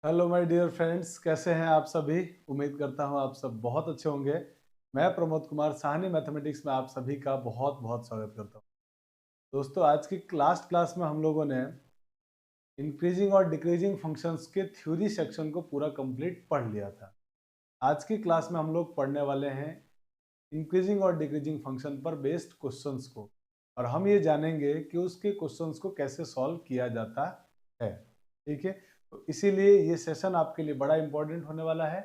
Hello my dear friends, कैसे हैं आप सभी। उम्मीद करता हूं आप सब बहुत अच्छे होंगे। मैं प्रमोद कुमार साहनी मैथमेटिक्स में आप सभी का बहुत बहुत स्वागत करता हूं। दोस्तों, आज की लास्ट क्लास में हम लोगों ने इंक्रीजिंग और डिक्रीजिंग फंक्शंस के थ्योरी सेक्शन को पूरा कंप्लीट पढ़ लिया था। आज की क्लास में हम लोग पढ़ने वाले हैं इंक्रीजिंग और डिक्रीजिंग फंक्शन पर बेस्ड क्वेश्चंस को, और हम ये जानेंगे कि उसके क्वेश्चंस को कैसे सॉल्व किया जाता है। ठीक है, तो इसीलिए ये सेशन आपके लिए बड़ा इंपॉर्टेंट होने वाला है।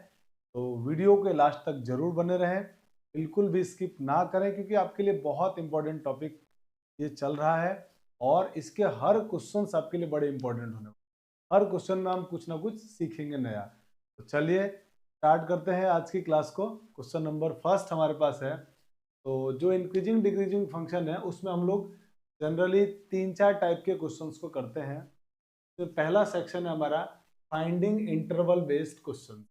तो वीडियो के लास्ट तक जरूर बने रहें, बिल्कुल भी स्किप ना करें, क्योंकि आपके लिए बहुत इंपॉर्टेंट टॉपिक ये चल रहा है और इसके हर क्वेश्चंस आपके लिए बड़े इंपॉर्टेंट होने वाले हैं। हर क्वेश्चन में हम कुछ ना कुछ सीखेंगे नया। तो चलिए स्टार्ट करते हैं आज की क्लास को। क्वेश्चन नंबर फर्स्ट हमारे पास है। तो जो इंक्रीजिंग डिक्रीजिंग फंक्शन है उसमें हम लोग जनरली तीन चार टाइप के क्वेश्चंस को करते हैं। तो पहला सेक्शन है हमारा फाइंडिंग इंटरवल बेस्ड क्वेश्चन।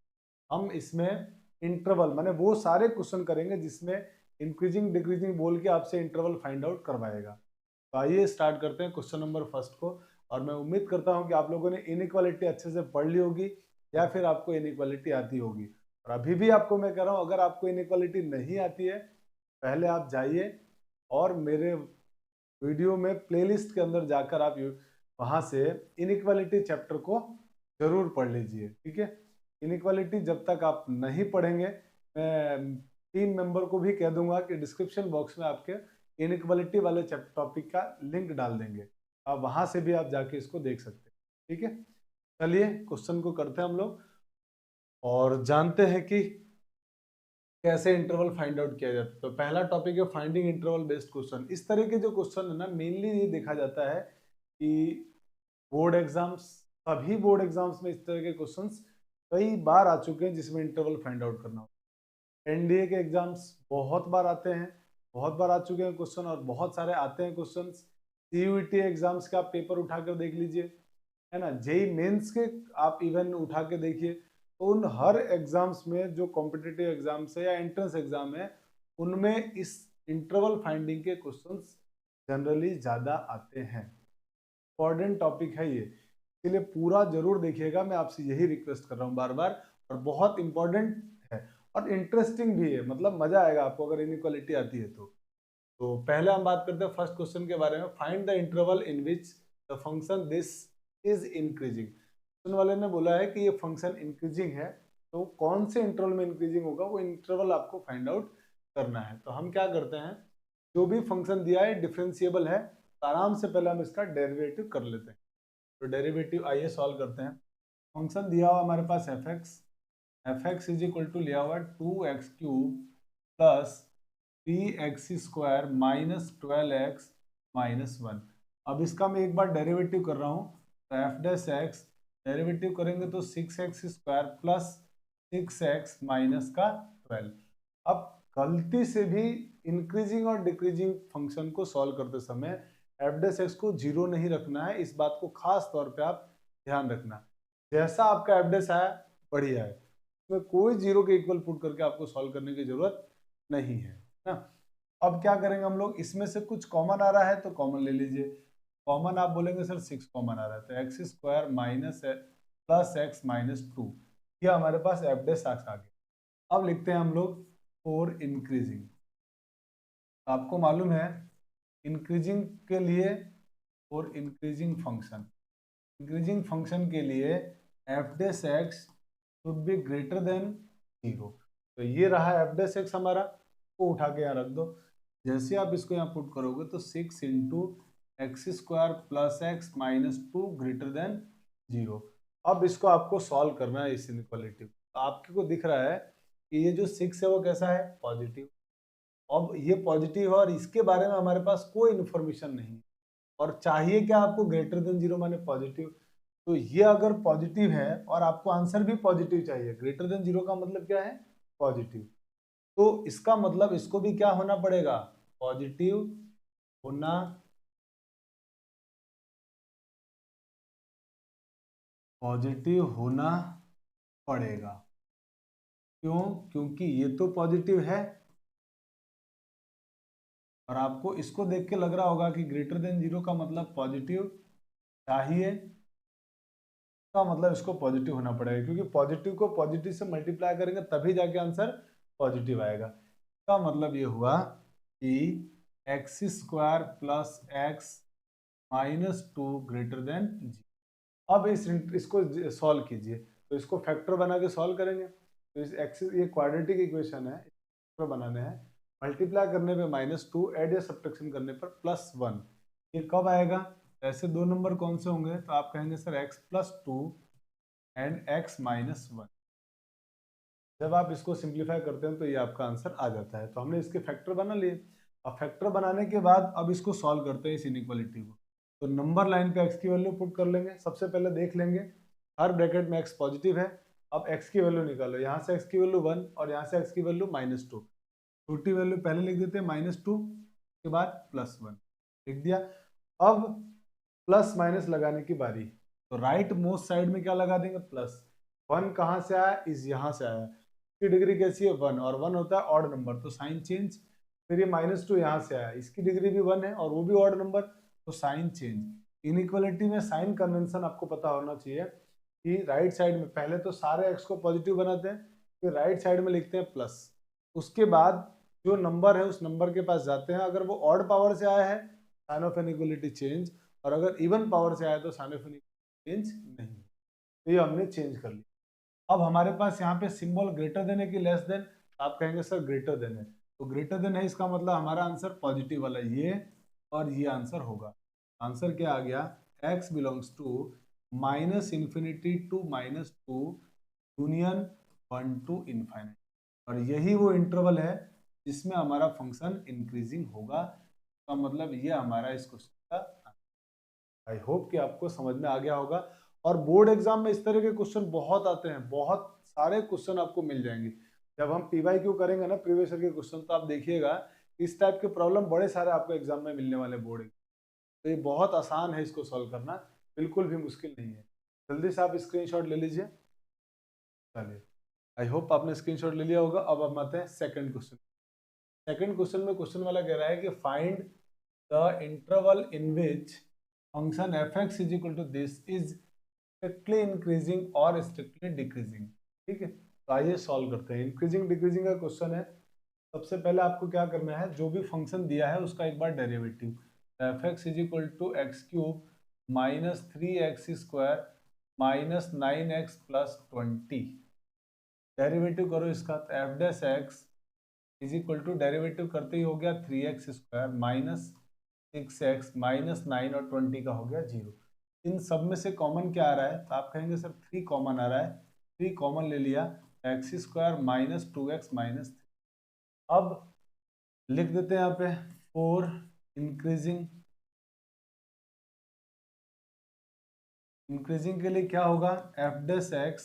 हम इसमें इंटरवल माने वो सारे क्वेश्चन करेंगे जिसमें इंक्रीजिंग डिक्रीजिंग बोल के आपसे इंटरवल फाइंड आउट करवाएगा। तो आइए स्टार्ट करते हैं क्वेश्चन नंबर फर्स्ट को। और मैं उम्मीद करता हूं कि आप लोगों ने इनइक्वालिटी अच्छे से पढ़ ली होगी या फिर आपको इनइक्वालिटी आती होगी। और अभी भी आपको मैं कह रहा हूं, अगर आपको इनइक्वालिटी नहीं आती है, पहले आप जाइए और मेरे वीडियो में प्लेलिस्ट के अंदर जाकर आप वहां से इनइक्वालिटी चैप्टर को जरूर पढ़ लीजिए। ठीक है, इनइक्वालिटी जब तक आप नहीं पढ़ेंगे, मैं टीम मेंबर को भी कह दूंगा कि डिस्क्रिप्शन बॉक्स में आपके इनइक्वालिटी वाले टॉपिक का लिंक डाल देंगे। आप वहां से भी आप जाके इसको देख सकते हैं। ठीक है, चलिए क्वेश्चन को करते हैं हम लोग और जानते हैं कि कैसे इंटरवल फाइंड आउट किया जाता है। तो पहला टॉपिक है फाइंडिंग इंटरवल बेस्ड क्वेश्चन। इस तरह के जो क्वेश्चन है ना, मेनली ये देखा जाता है कि बोर्ड एग्जाम्स, सभी बोर्ड एग्जाम्स में इस तरह के क्वेश्चंस कई बार आ चुके हैं जिसमें इंटरवल फाइंड आउट करना हो। एनडीए के एग्जाम्स बहुत बार आते हैं, बहुत बार आ चुके हैं क्वेश्चन, और बहुत सारे आते हैं क्वेश्चन। सीयूईटी एग्जाम्स का आप पेपर उठाकर देख लीजिए, है ना। जेई मेंस के आप इवन उठा के देखिए, तो उन हर एग्जाम्स में जो कॉम्पिटिटिव एग्जाम्स है या एंट्रेंस एग्जाम है, उनमें इस इंटरवल फाइंडिंग के क्वेश्चंस जनरली ज्यादा आते हैं। इंपॉर्टेंट टॉपिक है ये, इसलिए पूरा जरूर देखिएगा। मैं आपसे यही रिक्वेस्ट कर रहा हूँ बार बार, और बहुत इंपॉर्टेंट है और इंटरेस्टिंग भी है। मतलब मजा आएगा आपको अगर इनइक्वालिटी आती है तो पहले हम बात करते हैं फर्स्ट क्वेश्चन के बारे में। Find the interval in which the function this is increasing. Question वाले ने बोला है कि ये फंक्शन इंक्रीजिंग है, तो कौन से इंटरवल में इंक्रीजिंग होगा वो इंटरवल आपको फाइंड आउट करना है। तो हम क्या करते हैं, जो भी फंक्शन दिया है डिफरेंशिएबल है, तो आराम से पहले हम इसका डेरिवेटिव कर लेते हैं। तो डेरिवेटिव आइए सॉल्व करते हैं। फंक्शन दिया हुआ हमारे पास f x is equal to लिया हुआ 2x³ plus 3x² minus 12x-1। अब इसका मैं एक बार डेरिवेटिव कर रहा हूँ, तो एफ डैश एक्स डेरिवेटिव करेंगे तो 6x² प्लस 6x माइनस का 12। अब गलती से भी इंक्रीजिंग और डिक्रीजिंग फंक्शन को सॉल्व करते समय एफ डैश एक्स को जीरो नहीं रखना है। इस बात को खास तौर पे आप ध्यान रखना। जैसा आपका एफ डैश आया बढ़िया है, इसमें कोई जीरो के इक्वल पुट करके आपको सॉल्व करने की जरूरत नहीं है ना। अब क्या करेंगे हम लोग, इसमें से कुछ कॉमन आ रहा है तो कॉमन ले लीजिए। कॉमन आप बोलेंगे सर 6 कॉमन आ रहा है, तो x² minus plus x minus 2, यह हमारे पास एफ डैश आ गया। अब लिखते हैं हम लोग फॉर इंक्रीजिंग। आपको मालूम है इंक्रीजिंग के लिए और इंक्रीजिंग फंक्शन के लिए F dash x should be greater than 0। तो ये रहा एफ डैश एक्स हमारा, को उठा के यहाँ रख दो। जैसे आप इसको यहाँ पुट करोगे तो 6 into x² plus x minus 2 greater than 0। अब इसको आपको सॉल्व करना है इस इनइक्वालिटी को। आपको दिख रहा है कि ये जो 6 है वो कैसा है, पॉजिटिव। अब ये पॉजिटिव है और इसके बारे में हमारे पास कोई इन्फॉर्मेशन नहीं है, और चाहिए क्या आपको, ग्रेटर देन 0 माने पॉजिटिव। तो ये अगर पॉजिटिव है और आपको आंसर भी पॉजिटिव चाहिए, ग्रेटर देन 0 का मतलब क्या है, पॉजिटिव। तो इसका मतलब इसको भी क्या होना पड़ेगा, पॉजिटिव होना पड़ेगा। क्यों, क्योंकि ये तो पॉजिटिव है और आपको इसको देख के लग रहा होगा कि ग्रेटर देन 0 का मतलब पॉजिटिव चाहिए। का मतलब इसको पॉजिटिव होना पड़ेगा, क्योंकि पॉजिटिव को पॉजिटिव से मल्टीप्लाई करेंगे तभी जाके आंसर पॉजिटिव आएगा। इसका मतलब ये हुआ कि x square plus x minus two greater than जी। अब इसको सॉल्व कीजिए, तो इसको फैक्टर बना के सॉल्व करेंगे। तो इस एक्स, ये क्वाड्रेटिक इक्वेशन है, फैक्टर बनाने हैं। मल्टीप्लाई करने पे -2, ऐड या सब्ट्रैक्शन करने पर +1। ये कब आएगा? ऐसे दो नंबर कौन से होंगे? तो आप कहेंगे सर x+2 एंड x-1। जब आप इसको सिंप्लीफाई करते हैं तो ये आपका आंसर आ जाता है। तो हमने इसके फैक्टर बना लिए। अब फैक्टर बनाने के बाद अब इसको सॉल्व करते हैं इस इनइक्वालिटी को। तो नंबर लाइन पे x की वैल्यू पुट कर लेंगे। सबसे पहले देख लेंगे हर ब्रैकेट में x पॉजिटिव है। अब x की वैल्यू निकालो, यहाँ से x की वैल्यू 1 और यहाँ से x की वैल्यू -2। छोटी वैल्यू पहले लिख देते हैं -2, के बाद +1 लिख दिया। अब प्लस माइनस लगाने की बारी। तो राइट मोस्ट साइड में क्या लगा देंगे? +1 कहाँ से आया? इस यहाँ से आया। इसकी डिग्री कैसी है? 1, और 1 होता है ऑड नंबर, तो साइन चेंज। फिर ये -2 यहाँ से आया, इसकी डिग्री भी 1 है और वो भी ऑड नंबर, तो साइन चेंज। इनइक्वालिटी में साइन कन्वेंशन आपको पता होना चाहिए कि राइट साइड में पहले तो सारे x को पॉजिटिव बनाते हैं, फिर राइट साइड में लिखते हैं प्लस। उसके बाद जो नंबर है उस नंबर के पास जाते हैं। अगर वो ऑड पावर से आया है साइन ऑफ इनइक्वालिटी चेंज, और अगर इवन पावर से आया तो साइन ऑफ इनइक्वालिटी चेंज नहीं। तो ये हमने चेंज कर लिया। अब हमारे पास यहाँ पे सिंबल ग्रेटर देन है कि लेस देन? आप कहेंगे सर ग्रेटर देन है। तो ग्रेटर देन है, इसका मतलब हमारा आंसर पॉजिटिव वाला ये और ये आंसर होगा। आंसर क्या आ गया? x belongs to -∞ to -2 union 1 to infinite. और यही वो इंटरवल है जिसमें हमारा फंक्शन इंक्रीजिंग होगा। तो मतलब ये हमारा इस क्वेश्चन का। आई होप कि आपको समझ में आ गया होगा। और बोर्ड एग्जाम में इस तरह के क्वेश्चन बहुत आते हैं, बहुत सारे क्वेश्चन आपको मिल जाएंगे। जब हम PYQ करेंगे ना, प्रीवियस ईयर के क्वेश्चन, तो आप देखिएगा इस टाइप के प्रॉब्लम बड़े सारे आपको एग्जाम में मिलने वाले बोर्ड। तो ये बहुत आसान है, इसको सॉल्व करना बिल्कुल भी मुश्किल नहीं है। जल्दी से आप स्क्रीनशॉट ले लीजिए। चलिए, आई होप आपने स्क्रीनशॉट ले लिया होगा। अब हम आते हैं सेकंड क्वेश्चन। सेकंड क्वेश्चन में क्वेश्चन वाला कह रहा है कि find the interval in which function f(x) is equal to this is strictly increasing और स्ट्रिक्टली डिक्रीजिंग। ठीक है, तो आइए सॉल्व करते हैं। इंक्रीजिंग डिक्रीजिंग का क्वेश्चन है। सबसे पहले आपको क्या करना है, जो भी फंक्शन दिया है उसका एक बार derivative. f(x) is equal to x³ -3x² -9x + 20। Derivative करो इसका। तो f(x) is equal to derivative करते ही हो गया 3x² -6x -9 और 20 का हो गया 0। इन सब में से कॉमन क्या आ रहा है? तो आप कहेंगे सर 3 कॉमन आ रहा है। 3 कॉमन ले लिया, x² -2x -3। अब लिख देते हैं यहाँ पे 4 इंक्रीजिंग के लिए क्या होगा? f(x)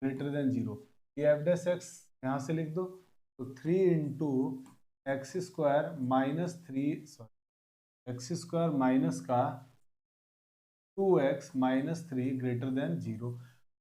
greater than 0। ये f(x) यहाँ से लिख दो। तो 3 इंटू x² माइनस का 2x -3 ग्रेटर देन 0।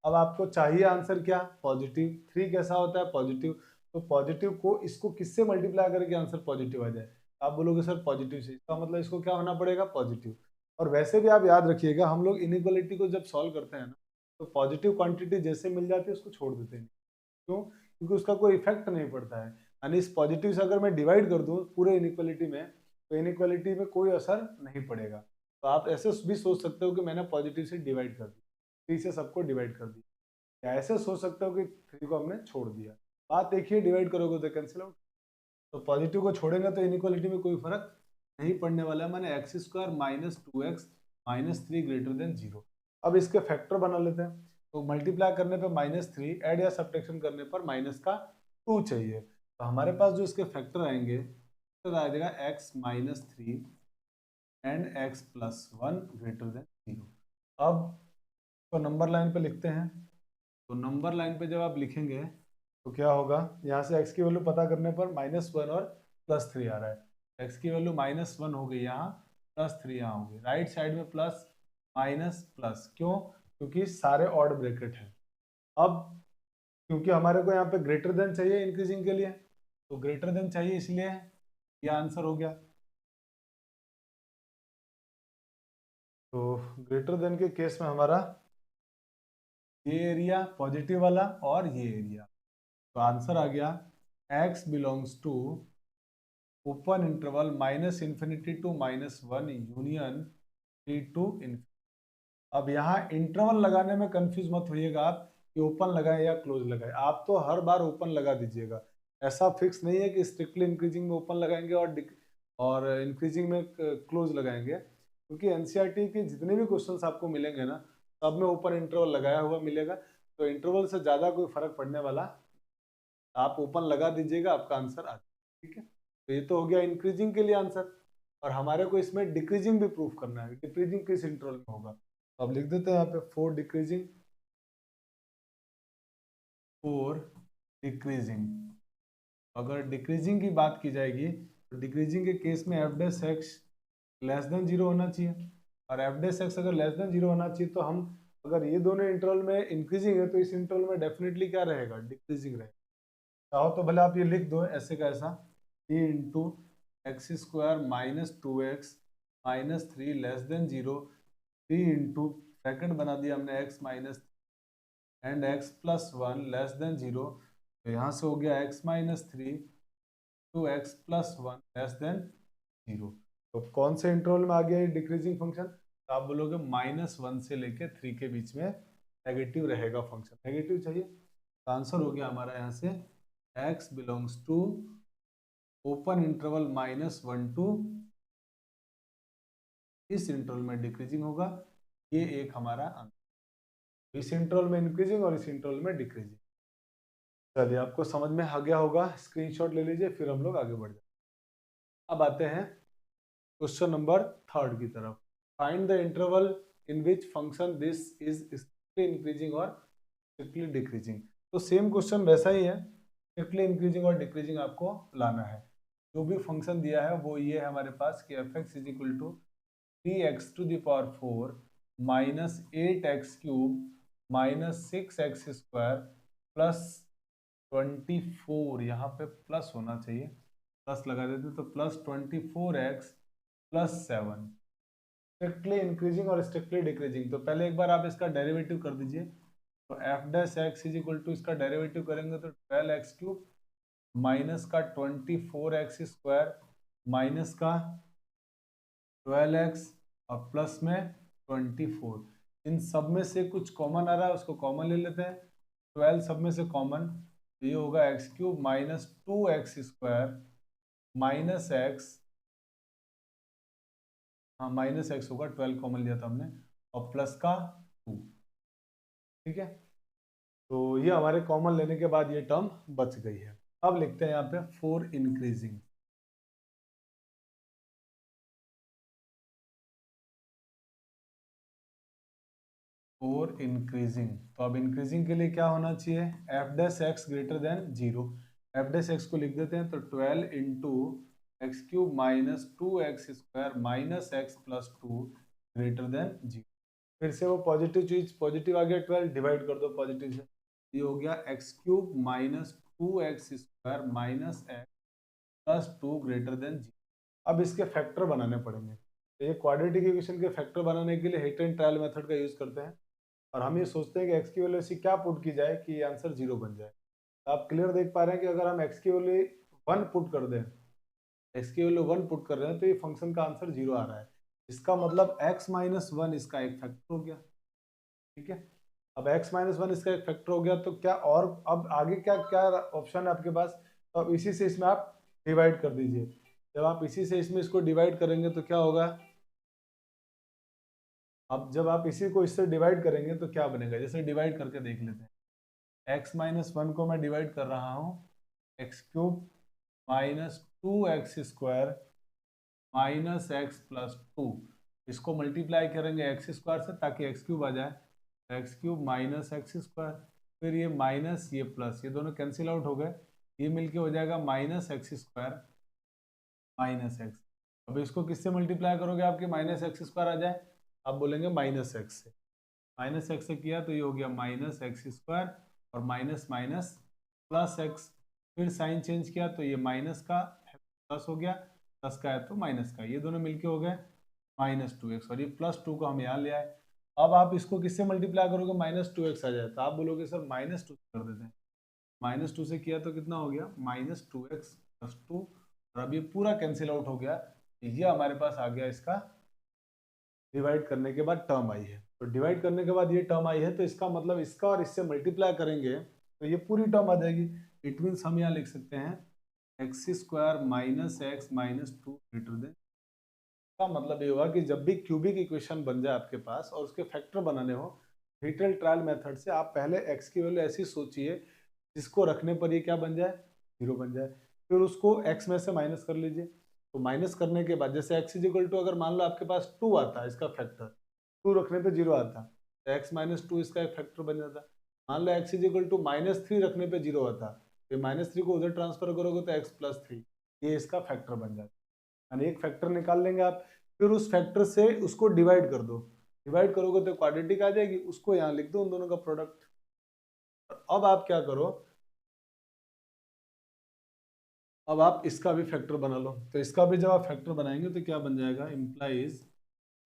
अब आपको चाहिए आंसर क्या? पॉजिटिव। 3 कैसा होता है? पॉजिटिव। तो पॉजिटिव को इसको किससे मल्टीप्लाई करके आंसर पॉजिटिव आ जाए? आप बोलोगे सर पॉजिटिव से, इसका मतलब इसको क्या होना पड़ेगा? पॉजिटिव। और वैसे भी आप याद रखिएगा, हम लोग इनइक्वालिटी को जब सॉल्व करते हैं ना, तो पॉजिटिव क्वांटिटी जैसे मिल जाती है उसको छोड़ देते हैं। क्यों? क्योंकि उसका कोई इफेक्ट नहीं पड़ता है। यानी इस पॉजिटिव से अगर मैं डिवाइड कर दूं पूरे इनइक्वालिटी में, तो इनइक्वालिटी में कोई असर नहीं पड़ेगा। तो आप ऐसे भी सोच सकते हो कि मैंने पॉजिटिव से डिवाइड कर दिया, 3 से सबको डिवाइड कर दिया। या ऐसे सोच सकते हो कि 3 को हमने छोड़ दिया। बात देखिए, डिवाइड करोगे तो कैंसिल आउट। तो पॉजिटिव को छोड़ेंगे तो इनइक्वालिटी में कोई फर्क नहीं पड़ने वाला है। मैंने x² -2x -3 ग्रेटर देन 0। अब इसके फैक्टर बना लेते हैं। तो मल्टीप्लाई करने पे -3, ऐड या सब्ट्रैक्शन करने पर -2 चाहिए। तो हमारे पास जो इसके फैक्टर आएंगे तो आ जाएगा x -3 and x+1 greater than 0। अब तो नंबर लाइन पे लिखते हैं। तो नंबर लाइन पे जब आप लिखेंगे तो क्या होगा? यहाँ से x की वैल्यू पता करने पर -1 और +3 आ रहा है। x की वैल्यू -1 हो गई यहाँ, +3 यहाँ हो गई। राइट साइड में प्लस माइनस प्लस, क्यों? क्योंकि सारे ऑड ब्रैकेट हैं। अब क्योंकि हमारे को यहाँ पे ग्रेटर देन चाहिए इंक्रीजिंग के लिए, तो ग्रेटर देन चाहिए, इसलिए ये आंसर हो गया। तो ग्रेटर देन के केस में हमारा ये एरिया पॉजिटिव वाला और ये एरिया। तो आंसर आ गया x belongs to open interval -∞ to -1 union 3 to infinity. अब यहाँ इंटरवल लगाने में कंफ्यूज मत होइएगा आप कि ओपन लगाए या क्लोज लगाए। आप तो हर बार ओपन लगा दीजिएगा, ऐसा फिक्स नहीं है कि स्ट्रिक्टली इंक्रीजिंग में ओपन लगाएंगे और इंक्रीजिंग में क्लोज लगाएंगे, क्योंकि एनसीईआरटी के जितने भी क्वेश्चंस आपको मिलेंगे ना, सब में ओपन इंटरवल लगाया हुआ मिलेगा। तो इंटरवल से ज़्यादा कोई फर्क पड़ने वाला, आप ओपन लगा दीजिएगा, आपका आंसर आ जाएगा। ठीक है, तो ये तो हो गया इंक्रीजिंग के लिए आंसर। और हमारे को इसमें डिक्रीजिंग भी प्रूफ करना है, डिक्रीजिंग किस इंटरवल में होगा। तो अब लिख देते हैं यहाँ पे 4 डिक्रीजिंग, 4 डिक्रीजिंग। अगर डिक्रीजिंग की बात की जाएगी तो डिक्रीजिंग के केस में F dash x less than 0 होना चाहिए, और एफ डैश एक्स अगर लेस देन 0 होना चाहिए, तो हम अगर ये दोनों इंटरवल में इंक्रीजिंग है तो इस इंटरवल में डेफिनेटली क्या रहेगा, डिक्रीजिंग रहेगा। चाहो तो भले आप ये लिख दो ऐसे का ऐसा, T into x square -2x -3 less than 0, 3 into bracket बना दिया हमने x minus and x+1 less than 0। तो यहाँ से हो गया x-3 to x+1 less than 0। तो कौन से इंटरवल में आ गया ये डिक्रीजिंग फंक्शन, तो आप बोलोगे -1 से लेके 3 के बीच में नेगेटिव रहेगा फंक्शन, नेगेटिव चाहिए। तो आंसर हो गया हमारा यहाँ से x belongs to open interval -1 to, इस इंटरवल में डिक्रीजिंग होगा। ये एक हमारा आंसर, इस इंटरवल में इंक्रीजिंग और इस इंटरवल में डिक्रीजिंग। चलिए, आपको समझ में आ गया होगा, स्क्रीनशॉट ले लीजिए, फिर हम लोग आगे बढ़ जाए। अब आते हैं क्वेश्चन नंबर 3 की तरफ। Find the interval in which function this is strictly increasing और स्ट्रिक्टली डिक्रीजिंग। तो सेम क्वेश्चन वैसा ही है, स्ट्रिक्टली इंक्रीजिंग और डिक्रीजिंग आपको लाना है। जो भी फंक्शन दिया है वो ये है हमारे पास कि F x is equal to 3x⁴ -8x³ -6x² +24, यहाँ पे प्लस होना चाहिए, प्लस लगा देते तो +24x +7। स्ट्रिक्टली इंक्रीजिंग और स्ट्रिक्टली डिक्रीजिंग। तो पहले एक बार आप इसका डेरिवेटिव कर दीजिए। तो F dash x is equal to, इसका डेरिवेटिव करेंगे तो 12x³ माइनस का 24x² माइनस का 12x और प्लस में 24। इन सब में से कुछ कॉमन आ रहा है, उसको कॉमन ले लेते हैं। 12 सब में से कॉमन, तो ये होगा x³ -2x² माइनस एक्स, हाँ माइनस एक्स होगा, 12 कॉमन लिया था हमने, और प्लस का 2। ठीक है, तो ये हमारे कॉमन लेने के बाद ये टर्म बच गई है। अब लिखते हैं यहाँ पे 4 इंक्रीजिंग। और इंक्रीजिंग, तो अब इंक्रीजिंग के लिए क्या होना चाहिए, F dash x greater then 0। F dash x को लिख देते हैं, तो 12 into x³ -2x² minus x plus 2 greater than 0। फिर से वो पॉजिटिव चीज, पॉजिटिव आ गया, 12 डिवाइड कर दो पॉजिटिव से, ये हो गया x³ -2x² minus x plus 2 greater than 0। अब इसके फैक्टर बनाने पड़ेंगे। तो ये क्वाड्रेटिक इक्वेशन के फैक्टर बनाने के लिए हिट एंड ट्रायल मेथड का यूज करते हैं, और हम ये सोचते हैं कि एक्स की वैल्यू ऐसी क्या पुट की जाए कि ये आंसर 0 बन जाए। तो आप क्लियर देख पा रहे हैं कि अगर हम एक्स की वैल्यू 1 पुट कर दें, एक्स की वैल्यू 1 पुट कर रहे हैं, तो ये फंक्शन का आंसर 0 आ रहा है। इसका मतलब x - 1 इसका एक फैक्टर हो गया। ठीक है, अब x - 1 इसका एक फैक्टर हो गया, तो क्या और अब आगे क्या क्या ऑप्शन है आपके पास, तो अब इसी से इसमें आप डिवाइड कर दीजिए। जब आप इसी से इसमें इसको डिवाइड करेंगे तो क्या होगा, अब जब आप इसी को इससे डिवाइड करेंगे तो क्या बनेगा, जैसे डिवाइड करके देख लेते हैं। x - 1 को मैं डिवाइड कर रहा हूँ x³ -2x² minus x plus 2, इसको मल्टीप्लाई करेंगे x² से ताकि x³ आ जाए, x³ -x², फिर ये माइनस ये प्लस, ये दोनों कैंसिल आउट हो गए, ये मिलके हो जाएगा -x² माइनस एक्स। अब इसको किससे मल्टीप्लाई करोगे आपके -x² आ जाए, आप बोलेंगे -x से, -x से किया तो ये हो गया -x² और माइनस माइनस प्लस एक्स, फिर साइन चेंज किया तो ये माइनस का प्लस हो गया, प्लस का है तो माइनस का, ये दोनों मिलके हो गए -2x, और ये +2 को हम यहाँ ले आए, अब आप इसको किससे मल्टीप्लाई करोगे, -2x आ जाए, तो आप बोलोगे सर -2 कर देते हैं। -2 से किया तो कितना हो गया, -2x + 2, और अब ये पूरा कैंसिल आउट हो गया। ये हमारे पास आ गया, इसका डिवाइड करने के बाद टर्म आई है। तो डिवाइड करने के बाद ये टर्म आई है, तो इसका मतलब इसका और इससे मल्टीप्लाई करेंगे तो ये पूरी टर्म आ जाएगी। इट मीन्स हम यहाँ लिख सकते हैं x² - x - 2 ग्रेटर देन। का मतलब ये होगा कि जब भी क्यूबिक इक्वेशन बन जाए आपके पास और उसके फैक्टर बनाने हो, डिटेल ट्रायल मेथड से आप पहले x की वैल्यू ऐसी सोचिए जिसको रखने पर ये क्या बन जाए, 0 बन जाए। फिर उसको x में से माइनस कर लीजिए। तो माइनस करने के बाद जैसे x = अगर मान लो आपके पास 2 आता है, इसका फैक्टर 2 रखने पे 0 आता, तो x - 2 इसका एक फैक्टर बन जाता। मान लो x = -3 रखने पे 0 आता, तो -3 को उधर ट्रांसफर करोगे तो x + 3, ये इसका फैक्टर बन जाता। यानी एक फैक्टर निकाल लेंगे आप, फिर उस फैक्टर से उसको डिवाइड कर दो, डिवाइड करोगे तो क्वाड्रेटिक आ जाएगी, उसको यहाँ लिख दो उन दोनों का प्रोडक्ट। अब आप क्या करो, अब आप इसका भी फैक्टर बना लो। तो इसका भी जब आप फैक्टर बनाएंगे तो क्या बन जाएगा, इम्प्लाइज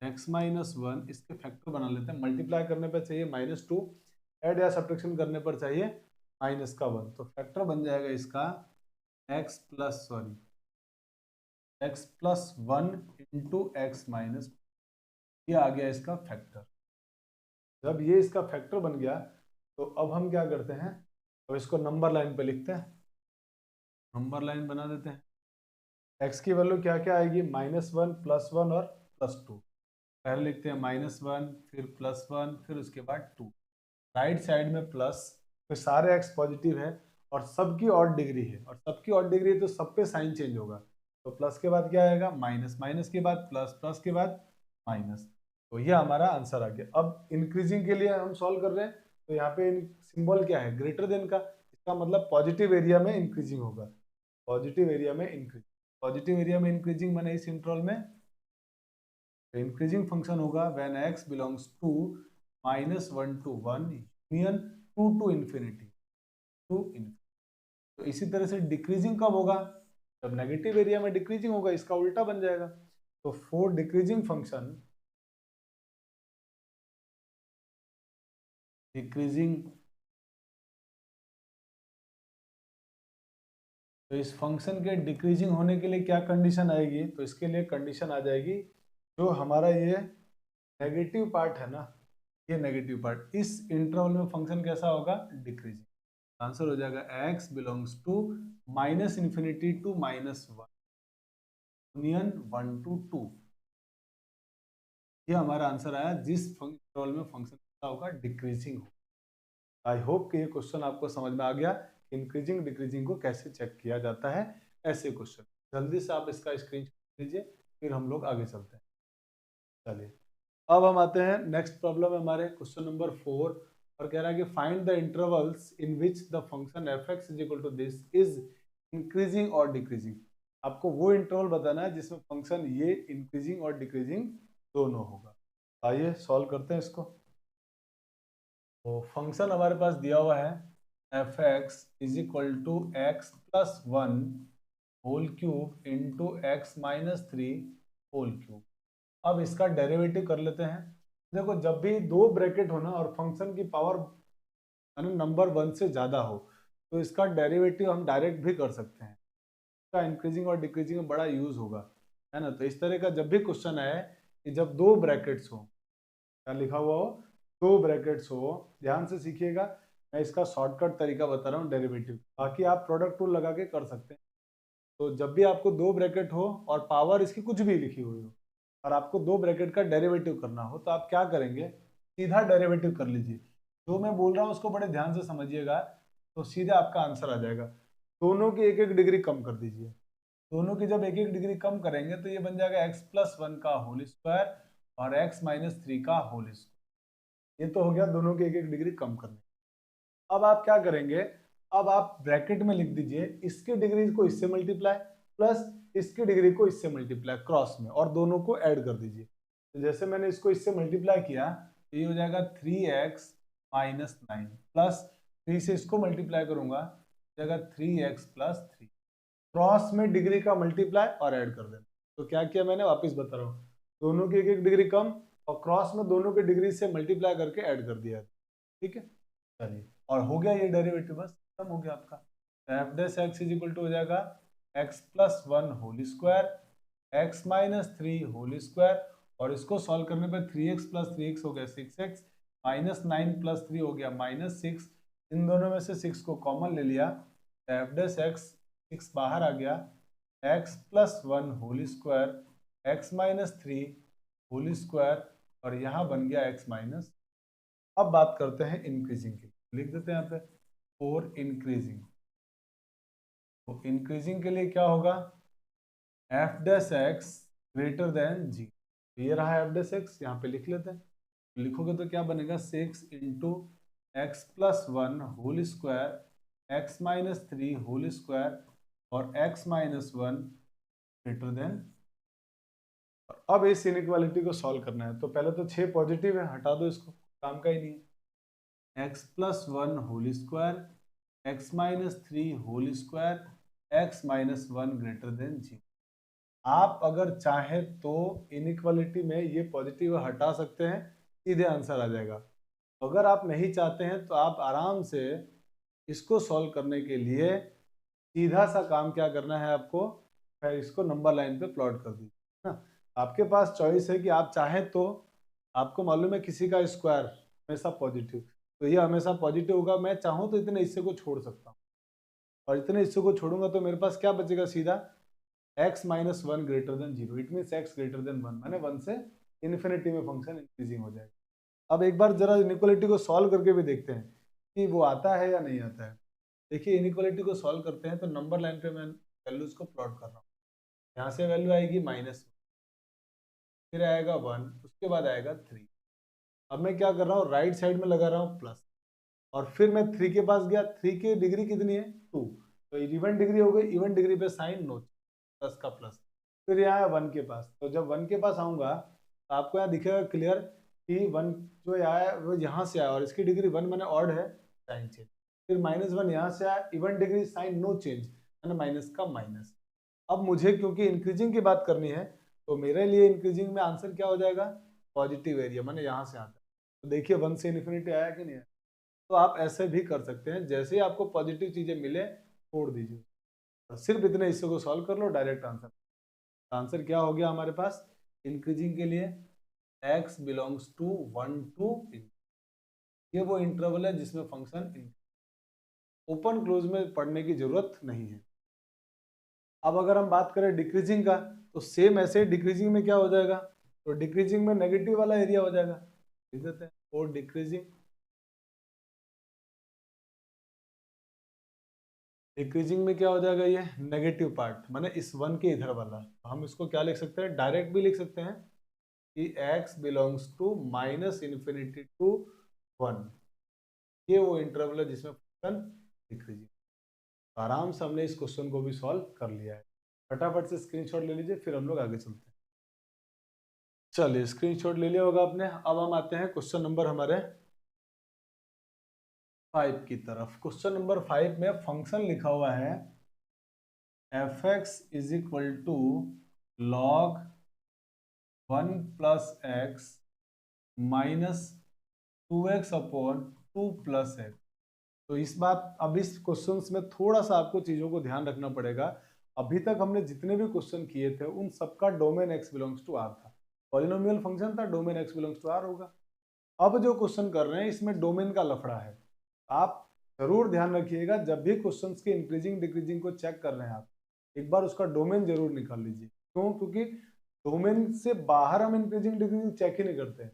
x - 1, इसके फैक्टर बना लेते हैं। मल्टीप्लाई करने पर चाहिए -2, ऐड या सब्ट्रैक्शन करने पर चाहिए -1, तो फैक्टर बन जाएगा इसका x + 1 × x-, ये आ गया इसका फैक्टर। जब ये इसका फैक्टर बन गया तो अब हम क्या करते हैं, अब इसको नंबर लाइन पे लिखते हैं, नंबर लाइन बना देते हैं। x की वैल्यू क्या क्या आएगी, -1, +1 और +2। पहले लिखते हैं -1, फिर +1, फिर उसके बाद 2, राइट साइड में प्लस, फिर सारे x पॉजिटिव है और सबकी ऑड डिग्री है, और सबकी ऑड डिग्री है तो सब पे साइन चेंज होगा। तो प्लस के बाद क्या आएगा, माइनस, माइनस के बाद प्लस, प्लस के बाद माइनस। तो ये हमारा आंसर आ गया। अब इंक्रीजिंग के लिए हम सॉल्व कर रहे हैं, तो यहाँ पे सिंबल क्या है, ग्रेटर देन का, इसका मतलब पॉजिटिव एरिया में इंक्रीजिंग होगा, पॉजिटिव एरिया में इंक्रीजिंग, पॉजिटिव एरिया में इंक्रीजिंग माने इस इंटरवल में इंक्रीजिंग फंक्शन होगा when x belongs to -1 to 1 union 2 to infinity, तो इसी तरह से डिक्रीजिंग कब होगा, जब नेगेटिव एरिया में डिक्रीजिंग होगा, इसका उल्टा बन जाएगा। तो फॉर डिक्रीजिंग फंक्शन, डिक्रीजिंग, तो इस फंक्शन के डिक्रीजिंग होने के लिए क्या कंडीशन आएगी, तो इसके लिए कंडीशन आ जाएगी, जो हमारा ये नेगेटिव पार्ट है ना, ये नेगेटिव पार्ट इस इंटरवल में फंक्शन कैसा होगा, डिक्रीजिंग। आंसर हो जाएगा x belongs to -∞ to -1 union 1 to 2। ये हमारा आंसर आया, जिस इंटरवल में फंक्शन कैसा होगा, डिक्रीजिंग हो। आई होप कि ये क्वेश्चन आपको समझ में आ गया, इंक्रीजिंग डिक्रीजिंग को कैसे चेक किया जाता है, ऐसे क्वेश्चन। जल्दी से आप इसका स्क्रीनशॉट लीजिए, फिर हम लोग आगे चलते हैं। चलिए अब हम आते हैं नेक्स्ट प्रॉब्लम है हमारे, क्वेश्चन नंबर 4, और कह रहा है कि find the intervals in which the function f(x) = this is increasing और डिक्रीजिंग। आपको वो इंटरवल बताना है जिसमें फंक्शन ये इंक्रीजिंग और डिक्रीजिंग दोनों होगा। आइए सॉल्व करते हैं इसको। तो फंक्शन हमारे पास दिया हुआ है f(x) = x + 1 whole cube into x - 3 whole cube. अब इसका डेरिवेटिव कर लेते हैं। देखो जब भी दो ब्रैकेट हो ना और फंक्शन की पावर नंबर 1 से ज़्यादा हो, तो इसका डेरिवेटिव हम डायरेक्ट भी कर सकते हैं। इसका इंक्रीजिंग और डिक्रीजिंग में बड़ा यूज होगा, है ना। तो इस तरह का जब भी क्वेश्चन आए कि जब दो ब्रैकेट्स हो, क्या लिखा हुआ हो, दो ब्रैकेट्स हो, ध्यान से सीखिएगा। मैं इसका शॉर्टकट तरीका बता रहा हूँ डेरिवेटिव, बाकी आप प्रोडक्ट टूल लगा के कर सकते हैं। तो जब भी आपको दो ब्रैकेट हो और पावर इसकी कुछ भी लिखी हुई हो और आपको दो ब्रैकेट का डेरिवेटिव करना हो, तो आप क्या करेंगे, सीधा डेरिवेटिव कर लीजिए। जो मैं बोल रहा हूँ उसको बड़े ध्यान से समझिएगा, तो सीधे आपका आंसर आ जाएगा। दोनों की एक एक डिग्री कम कर दीजिए। दोनों की जब एक एक डिग्री कम करेंगे तो ये बन जाएगा x + 1 का होल स्क्वायर और x - 3 का होल स्क्वायर। ये तो हो गया दोनों की एक एक डिग्री कम करने। अब आप क्या करेंगे, अब आप ब्रैकेट में लिख दीजिए इसकी डिग्री को इससे मल्टीप्लाई प्लस इसकी डिग्री को इससे मल्टीप्लाई क्रॉस में, और दोनों को ऐड कर दीजिए। तो जैसे मैंने इसको इससे मल्टीप्लाई किया तो ये हो जाएगा 3x - 9 प्लस 3 से इसको मल्टीप्लाई करूंगा हो जाएगा 3x + 3, क्रॉस में डिग्री का मल्टीप्लाई और ऐड कर देना। तो क्या किया मैंने, वापस बता रहा हूँ, दोनों की एक एक डिग्री कम, और क्रॉस में दोनों के डिग्री से मल्टीप्लाई करके ऐड कर दिया। ठीक है, चलिए, और हो गया ये डेरिवेटिव, बस खत्म हो गया आपका। F dash x is equal to हो जाएगा X plus one whole square x minus three whole square, और इसको सॉल्व करने पर 3x प्लस 3x हो गया 6x, माइनस 9 प्लस 3 हो गया माइनस 6। इन दोनों में से 6 को कॉमन ले लिया, एफ डैश एक्स 6 बाहर आ गया, X plus one whole square x minus three whole square, और यहाँ बन गया एक्स माइनस। अब बात करते हैं इंक्रीजिंग की, लिख देते हैं यहाँ पे फॉर इंक्रीजिंग। तो इंक्रीजिंग के लिए क्या होगा, f dash x greater than जी। ये रहा एफ डैश एक्स, यहाँ पे लिख लेते हैं। लिखोगे तो क्या बनेगा 6 into x plus one whole square x minus three whole square और x minus one greater than. अब इस इनइक्वालिटी को सॉल्व करना है, तो पहले तो 6 पॉजिटिव है, हटा दो इसको, काम का ही नहीं है। X plus one whole square x minus three whole square x minus one greater than जी। आप अगर चाहें तो इनइक्वालिटी में ये पॉजिटिव हटा सकते हैं, सीधे आंसर आ जाएगा। अगर आप नहीं चाहते हैं तो आप आराम से इसको सॉल्व करने के लिए सीधा सा काम क्या करना है आपको, फिर इसको नंबर लाइन पे प्लॉट कर दीजिए ना। आपके पास चॉइस है कि आप चाहें तो, आपको मालूम है किसी का स्क्वायर हमेशा पॉजिटिव, तो ये हमेशा पॉजिटिव होगा। मैं चाहूँ तो इतने हिस्से को छोड़ सकता हूँ, और इतने हिस्से को छोड़ूंगा तो मेरे पास क्या बचेगा, सीधा x minus one greater than zero. It means x greater than one, मैंने वन से इन्फिनिटी में फंक्शन इंक्रीजिंग हो जाएगा। अब एक बार जरा इनइक्वालिटी को सॉल्व करके भी देखते हैं कि वो आता है या नहीं आता है। देखिए इनइक्वालिटी को सॉल्व करते हैं तो नंबर लाइन पे मैं वैल्यूज को प्लॉट कर रहा हूँ। यहाँ से वैल्यू आएगी माइनस, फिर आएगा वन, उसके बाद आएगा थ्री। अब मैं क्या कर रहा हूँ, राइट साइड में लगा रहा हूँ प्लस, और फिर मैं थ्री के पास गया, थ्री की डिग्री कितनी है 2, तो इवन डिग्री हो गई, इवन डिग्री पे साइन नो, प्लस का प्लस। फिर यहाँ है वन के पास, तो जब वन के पास आऊंगा तो आपको यहाँ दिखेगा क्लियर कि वन जो आया वो यहाँ से आया, और इसकी डिग्री वन मैंने ऑड है, साइन चेंज। फिर माइनस वन यहाँ से आया, even degree sign no change, मैंने माइनस का माइनस। अब मुझे क्योंकि इंक्रीजिंग की बात करनी है, तो मेरे लिए इंक्रीजिंग में आंसर क्या हो जाएगा, पॉजिटिव एरिया, मैंने यहाँ से आता है। तो देखिए वन से इन्फिनिटी आया कि नहीं आया। तो आप ऐसे भी कर सकते हैं, जैसे ही आपको पॉजिटिव चीजें मिले छोड़ दीजिए, सिर्फ इतने हिस्से को सॉल्व कर लो, डायरेक्ट आंसर। आंसर क्या हो गया हमारे पास इंक्रीजिंग के लिए, x बिलोंग्स टू 1 टू, ये वो इंटरवल है जिसमें फंक्शन ओपन क्लोज में पढ़ने की जरूरत नहीं है। अब अगर हम बात करें डिक्रीजिंग का, तो सेम ऐसे डिक्रीजिंग में क्या हो जाएगा, तो डिक्रीजिंग में नेगेटिव वाला एरिया हो जाएगा, लिख देते हैं और डिक्रीजिंग में क्या हो जाएगा, ये नेगेटिव पार्ट, माने इस वन के इधर वाला। तो हम इसको क्या लिख सकते हैं, डायरेक्ट भी लिख सकते हैं कि x belongs to minus infinity to one, ये वो इंटरवल है जिसमें फंक्शन डिक्रीजिंग। आराम से हमने इस क्वेश्चन को भी सॉल्व कर लिया है। फटाफट से स्क्रीनशॉट ले लीजिए, फिर हम लोग आगे चलते हैं। चलिए स्क्रीनशॉट ले लिया होगा आपने। अब हम आते हैं क्वेश्चन नंबर हमारे 5 की तरफ। क्वेश्चन नंबर 5 में फंक्शन लिखा हुआ है F x is equal to log 1 plus x minus 2x upon 2 plus X. तो इस बात, अब इस क्वेश्चन में थोड़ा सा आपको चीजों को ध्यान रखना पड़ेगा। अभी तक हमने जितने भी क्वेश्चन किए थे उन सबका domain x belongs to r था, पॉलिनोमियल फंक्शन था, domain x belongs to r होगा। अब जो क्वेश्चन कर रहे हैं इसमें डोमेन का लफड़ा है। आप जरूर ध्यान रखिएगा, जब भी क्वेश्चंस के इंक्रीजिंग डिक्रीजिंग को चेक कर रहे हैं आप, एक बार उसका डोमेन जरूर निकाल लीजिए। क्यों, क्योंकि डोमेन से बाहर हम इंक्रीजिंग डिक्रीजिंग चेक ही नहीं करते हैं।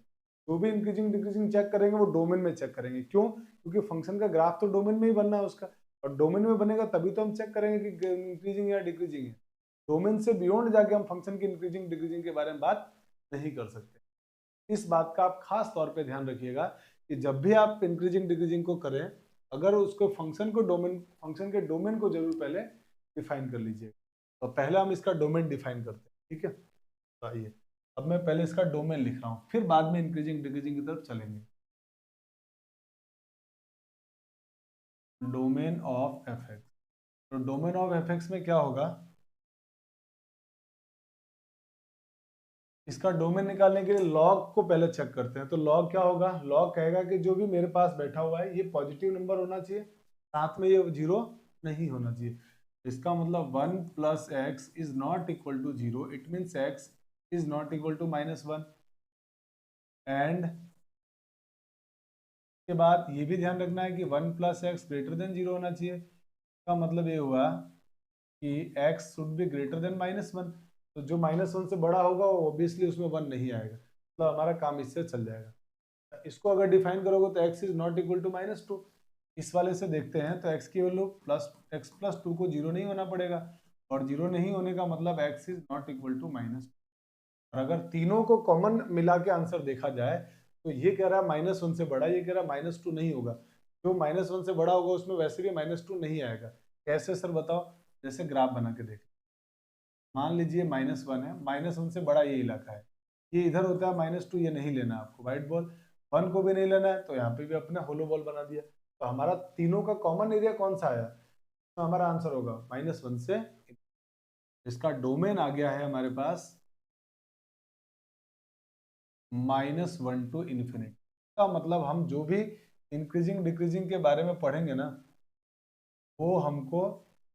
जो भी इंक्रीजिंग डिक्रीजिंग चेक करेंगे वो डोमेन में चेक करेंगे। क्यों, क्योंकि फंक्शन का ग्राफ तो डोमेन में ही बनना है उसका, और डोमेन में बनेगा तभी तो हम चेक करेंगे कि इंक्रीजिंग या डिक्रीजिंग है। डोमेन से बियॉन्ड जाके हम फंक्शन की इंक्रीजिंग डिक्रीजिंग के बारे में बात नहीं कर सकते। इस बात का आप खास तौर पे ध्यान रखिएगा कि जब भी आप इंक्रीजिंग डिक्रीजिंग को करें, अगर उसको फंक्शन के डोमेन को जरूर पहले डिफाइन कर लीजिए। तो पहले हम इसका डोमेन डिफाइन करते हैं, ठीक है। तो आइए, अब मैं पहले इसका डोमेन लिख रहा हूँ, फिर बाद में इंक्रीजिंग डिक्रीजिंग की तरफ चलेंगे। डोमेन ऑफ एफ एक्स, तो डोमेन ऑफ एफ एक्स में क्या होगा, इसका डोमेन निकालने के लिए लॉग को पहले चेक करते हैं। तो लॉग क्या होगा, लॉग कहेगा कि जो भी मेरे पास बैठा हुआ है ये पॉजिटिव नंबर होना चाहिए, साथ में ये 0 नहीं होना चाहिए। इसका मतलब 1 plus X is not equal to 0, it means X is not equal to -1। And के बाद ये भी ध्यान रखना है कि 1 प्लस एक्स ग्रेटर देन 0 होना चाहिए। इसका मतलब ये हुआ कि x should be greater than -1। तो जो -1 से बड़ा होगा वो ऑब्वियसली उसमें 1 नहीं आएगा, तो हमारा काम इससे चल जाएगा। इसको अगर डिफाइन करोगे तो x is not equal to -2। इस वाले से देखते हैं तो x की वैल्यू x+2 को 0 नहीं होना पड़ेगा, और 0 नहीं होने का मतलब x is not equal to -2। और अगर तीनों को कॉमन मिला के आंसर देखा जाए तो ये कह रहा है -1 से बड़ा, ये कह रहा है -2 नहीं होगा। जो -1 से बड़ा होगा उसमें वैसे भी -2 नहीं आएगा। कैसे सर बताओ? जैसे ग्राफ बना के देख, मान लीजिए -1 है, -1 से बड़ा ये इलाका है, ये इधर होता है -2, ये नहीं लेना आपको व्हाइट बॉल, 1 को भी नहीं लेना है, तो यहाँ पे भी अपने होलो बॉल बना दिया। तो हमारा तीनों का कॉमन एरिया कौन सा आया? तो हमारा आंसर होगा -1 से। इसका डोमेन आ गया है हमारे पास -1 टू इन्फिनिटी। का मतलब हम जो भी इंक्रीजिंग डिक्रीजिंग के बारे में पढ़ेंगे ना, वो हमको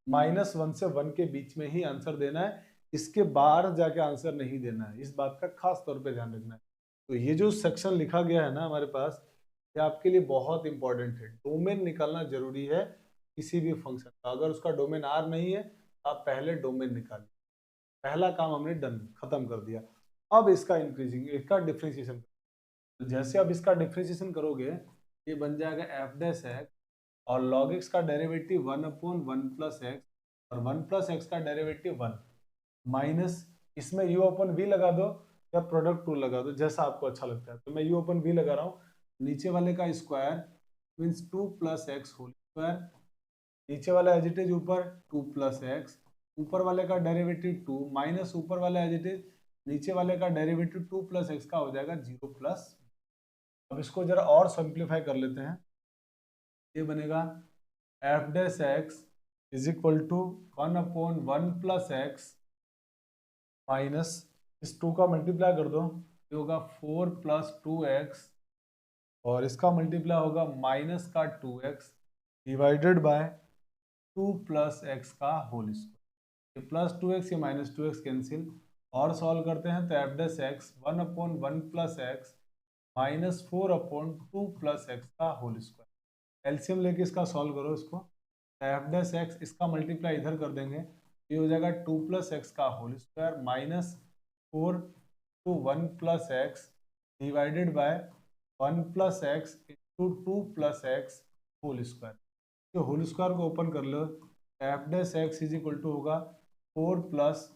-1 से 1 के बीच में ही आंसर देना है, इसके बाहर जाके आंसर नहीं देना है। इस बात का खास तौर पे ध्यान रखना है। तो ये जो सेक्शन लिखा गया है ना हमारे पास, ये आपके लिए बहुत इंपॉर्टेंट है। डोमेन निकालना जरूरी है किसी भी फंक्शन का। अगर उसका डोमेन आर नहीं है, आप पहले डोमेन निकालिए। पहला काम हमने डन, खत्म कर दिया। अब इसका इंक्रीजिंग, इसका डिफ्रेंशिएशन। तो जैसे आप इसका डिफ्रेंशिएशन करोगे, ये बन जाएगा एफ डैश एक्स, और लॉग एक्स का डेरिवेटिव 1/1 प्लस एक्स, और 1 प्लस एक्स का डेरिवेटिव 1 माइनस, इसमें u अपन v लगा दो या प्रोडक्ट टू लगा दो, जैसा आपको अच्छा लगता है। तो मैं u अपन v लगा रहा हूँ। नीचे वाले का square means 2 plus x whole square, नीचे वाला एज इट इज ऊपर 2 प्लस एक्स, ऊपर वाले का डेरिवेटिव 2 माइनस ऊपर वाला एज इट इज नीचे वाले का डेरिवेटिव 2 प्लस एक्स का हो जाएगा 0 प्लस। अब इसको जरा और सिंप्लीफाई कर लेते हैं। ये बनेगा f dash x is equal to 1/1 plus x minus, इस 2 का मल्टीप्लाई कर दो, ये होगा 4 प्लस 2x, और इसका मल्टीप्लाई होगा माइनस का 2x divided by 2 plus x का होल स्क्वायर। ये प्लस 2x, ये माइनस 2x कैंसिल, और सॉल्व करते हैं तो F dash x 1/1 plus x minus 4/2 plus x का होल स्क्वायर। एलसीएम लेके इसका सॉल्व करो इसको। एफ डैश एक्स, इसका मल्टीप्लाई इधर कर देंगे, ये हो जाएगा 2 प्लस एक्स का whole square minus 4 to 1 plus x divided by 1 plus x into 2 plus x whole square. तो होल स्क्वायर को ओपन कर लो, f dash x is equal to होगा 4 प्लस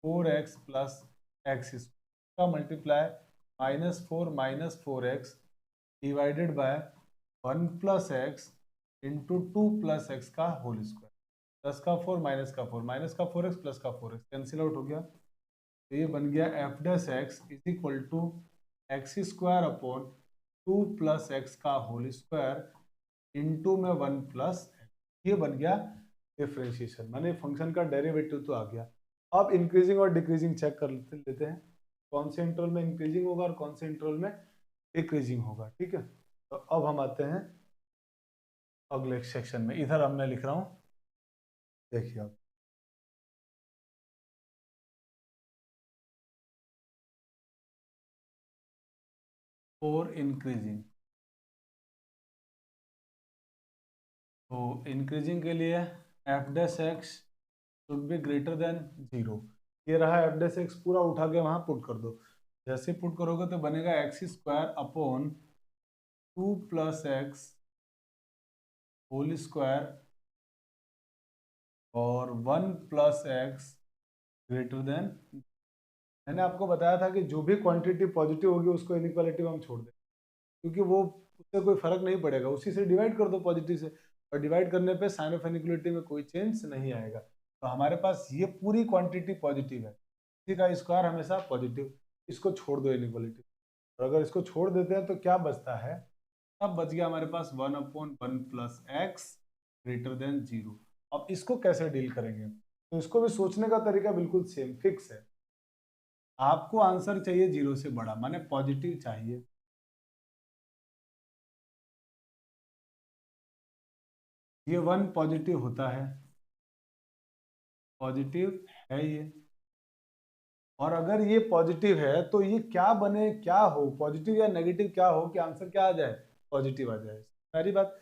4x प्लस एक्स का multiply -4 minus 4x divided by 1 plus x into 2 plus x का whole square. 10 का 4 minus का 4, minus का 4x प्लस का 4x कैंसिल आउट हो गया। तो ये बन गया f dash x is equal to x square upon 2 plus x का होल स्क्वायर इंटू में 1 प्लस। ये बन गया डिफरेंशिएशन, माने फंक्शन का डेरिवेटिव तो आ गया। अब इंक्रीजिंग और डिक्रीजिंग चेक कर लेते हैं, कौन से इंटरवल में इंक्रीजिंग होगा और कौन से इंटरवल में डिक्रीजिंग होगा। ठीक है, तो अब हम आते हैं अगले सेक्शन में। इधर अब मैं लिख रहा हूं, देखिए आप, फॉर इंक्रीजिंग। तो इंक्रीजिंग के लिए F dash x should be greater than 0। ये रहा एफ डैश एक्स, पूरा उठा के वहां पुट कर दो। जैसे पुट करोगे तो बनेगा x square upon 2 plus x whole square और 1 प्लस एक्स ग्रेटर देन। मैंने आपको बताया था कि जो भी क्वांटिटी पॉजिटिव होगी उसको इनइक्वालिटी में हम छोड़ दें, क्योंकि वो उससे कोई फर्क नहीं पड़ेगा, उसी से डिवाइड कर दो पॉजिटिव से, और डिवाइड करने पे साइन ऑफ इनइक्वालिटी में कोई चेंज नहीं आएगा। तो हमारे पास ये पूरी क्वांटिटी पॉजिटिव है, इसी का स्क्वायर हमेशा पॉजिटिव, इसको छोड़ दो इनइक्वालिटी। और अगर इसको छोड़ देते हैं तो क्या बचता है? अब बच गया हमारे पास 1/1 प्लस एक्स ग्रेटर देन 0। अब इसको कैसे डील करेंगे? तो इसको भी सोचने का तरीका बिल्कुल सेम फिक्स है। आपको आंसर चाहिए 0 से बड़ा, माने पॉजिटिव चाहिए। ये 1 पॉजिटिव होता है, पॉजिटिव है ये। और अगर ये पॉजिटिव है तो ये क्या बने, क्या हो, पॉजिटिव या नेगेटिव क्या हो कि आंसर क्या आ जाए, पॉजिटिव आ जाए। सारी बात,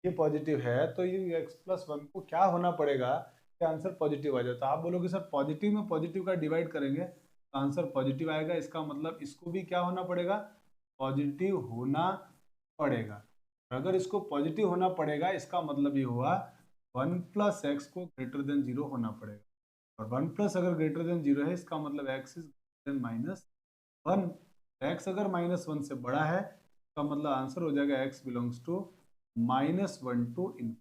ये पॉजिटिव है तो ये x+1 को क्या होना पड़ेगा कि आंसर पॉजिटिव आ जाए। तो आप बोलोगे सर पॉजिटिव में पॉजिटिव का डिवाइड करेंगे तो आंसर पॉजिटिव आएगा, इसका मतलब इसको भी क्या होना पड़ेगा, पॉजिटिव होना पड़ेगा। अगर इसको पॉजिटिव होना पड़ेगा इसका मतलब ये हुआ 1+x को ग्रेटर देन 0 होना पड़ेगा। और 1+ अगर ग्रेटर देन 0 है इसका मतलब x is greater than -1। x अगर -1 से बड़ा है इसका मतलब आंसर हो जाएगा x बिलोंग्स टू -1 टू इन।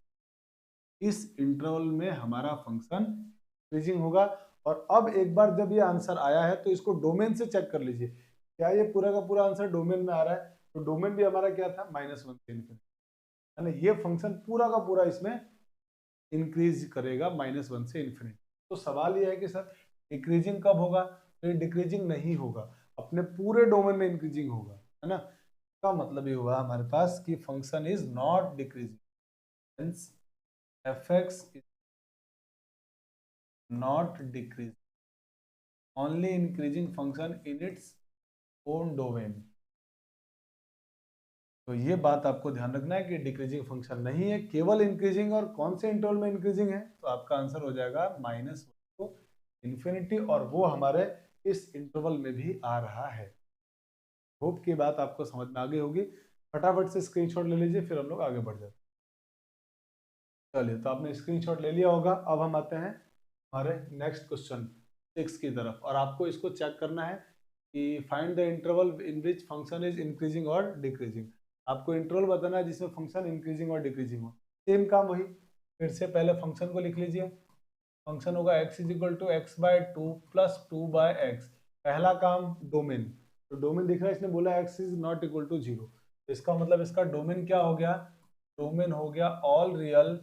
इस इंटरवल में हमारा फंक्शन इंक्रीजिंग होगा। और अब एक बार जब ये आंसर आया है तो इसको डोमेन से चेक कर लीजिए, क्या ये पूरा का पूरा आंसर डोमेन में आ रहा है। तो डोमेन भी हमारा क्या था, -1 से इन्फिनिटी, यानी ये फंक्शन पूरा का पूरा इसमें इंक्रीज करेगा -1 से इन्फिनिटी। तो सवाल ये है कि सर डिक्रीजिंग कब होगा, तो ये डिक्रीजिंग नहीं होगा, अपने पूरे डोमेन में इंक्रीजिंग होगा, है ना। का मतलब ये हुआ हमारे पास कि function is not decreasing, hence fx is not decreasing, only increasing function in its own domain। तो ये बात आपको ध्यान रखना है कि डिक्रीजिंग फंक्शन नहीं है, केवल इंक्रीजिंग। और कौन से इंटरवल में इंक्रीजिंग है, तो आपका आंसर हो जाएगा -1 टू इन्फिनिटी, और वो हमारे इस इंटरवल में भी आ रहा है। होप की बात आपको समझ में आ गई होगी। फटाफट से स्क्रीनशॉट ले लीजिए, फिर हम लोग आगे बढ़ जाते हैं। चलिए, तो आपने स्क्रीनशॉट ले लिया होगा। अब हम आते हैं हमारे नेक्स्ट क्वेश्चन 6 की तरफ, और आपको इसको चेक करना है कि find the interval in which function is increasing और डिक्रीजिंग। आपको इंटरवल बताना है जिसमें फंक्शन इंक्रीजिंग और डिक्रीजिंग हो। सेम काम वही, फिर से पहले फंक्शन को लिख लीजिए। फंक्शन होगा x is equal to x/2 + 2/x। पहला काम डोमेन, तो डोमेन दिख रहा है, इसने बोला x is not equal to 0, तो इसका मतलब इसका डोमेन क्या हो गया, डोमेन हो गया ऑल रियल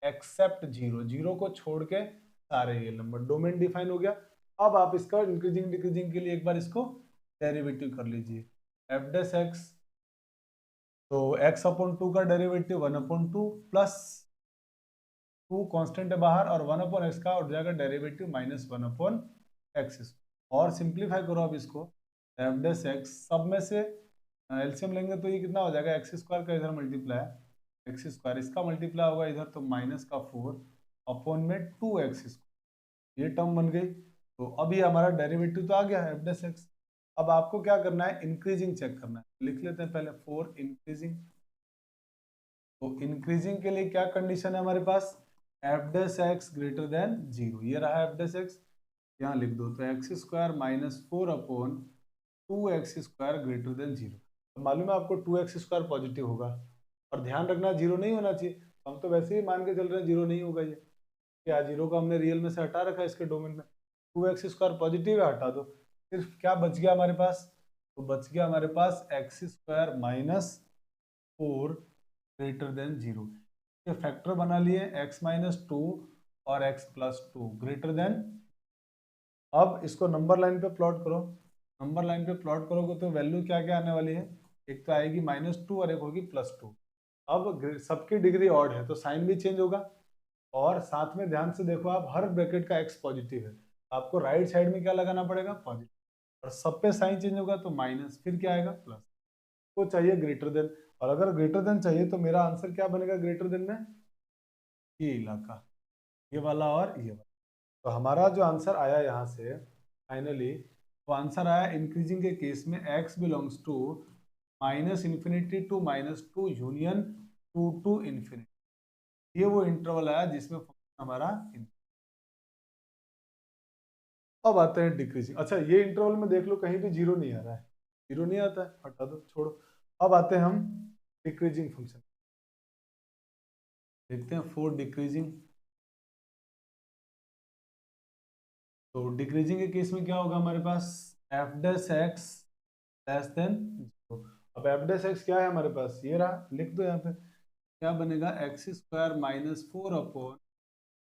एक्सेप्ट 0, 0 को छोड़ के सारे रियल नंबर। डोमेन डिफाइन हो गया। अब आप इसका इंक्रीजिंग डिक्रीजिंग के लिए एक बार इसको डेरिवेटिव कर लीजिए। f' तो x/2 का डेरिवेटिव 1/2 प्लस 2 कांस्टेंट है बाहर, और 1/x का उठ जाएगा डेरिवेटिव -1/x। और सिंप्लीफाई करो अब इसको, f' सब में से एलसीएम लेंगे तो ये कितना हो जाएगा, x² का इधर मल्टीप्लाई x², इसका मल्टीप्लाई होगा इधर तो -4 अपॉन में 2x², ये टर्म बन गई। तो अभी हमारा डेरिवेटिव तो आ गया है f'। अब आपको क्या करना है, इंक्रीजिंग चेक करना है। लिख लेते हैं पहले 4 इंक्रीजिंग। तो इंक्रीजिंग के लिए क्या कंडीशन है हमारे पास, f' ग्रेटर देन 0, ये रहा f', यहाँ लिख दो। तो x² -4 upon 2x² greater than 0। तो मालूम है आपको 2x² पॉजिटिव होगा, और ध्यान रखना 0 नहीं होना चाहिए। तो हम तो वैसे ही मान के चल रहे हैं 0 नहीं होगा ये, क्या 0 को हमने रियल में से हटा रखा है इसके डोमेन में। 2x² पॉजिटिव है, हटा दो, सिर्फ क्या बच गया हमारे पास, तो बच गया हमारे पास x² -4 ग्रेटर देन 0। ये फैक्टर बना लिए x-2 और x+2 ग्रेटर देन। अब इसको नंबर लाइन पे प्लॉट करो। नंबर लाइन पे प्लॉट करोगे तो वैल्यू क्या क्या आने वाली है, एक तो आएगी -2 और एक होगी +2। अब सबकी डिग्री ऑड है तो साइन भी चेंज होगा, और साथ में ध्यान से देखो आप, हर ब्रैकेट का x पॉजिटिव है, आपको राइट साइड में क्या लगाना पड़ेगा, पॉजिटिव, और सब पे साइन चेंज होगा तो माइनस, फिर क्या आएगा प्लस। को चाहिए ग्रेटर देन, और अगर ग्रेटर देन चाहिए तो मेरा आंसर क्या बनेगा ग्रेटर देन में, ये इलाका, ये वाला और ये वाला। तो हमारा जो आंसर आया यहाँ से फाइनली, वो आंसर आया इंक्रीजिंग के केस में x belongs to -∞ to -2 union 2 to infinity. ये वो इंटरवल आया जिसमें हमारा। अब आते हैं डिक्रीजिंग। अच्छा, ये इंटरवल में देख लो कहीं भी 0 नहीं आ रहा है, 0 नहीं आता है, हटा दो, छोड़ो। अब आते हैं हम डिक्रीजिंग फंक्शन, देखते हैं 4 डिक्रीजिंग। तो डिक्रीजिंग के केस में क्या होगा हमारे पास, f' लेस देन 0। अब f' क्या है हमारे पास, ये रहा, लिख दो यहाँ पे, क्या बनेगा x² -4 upon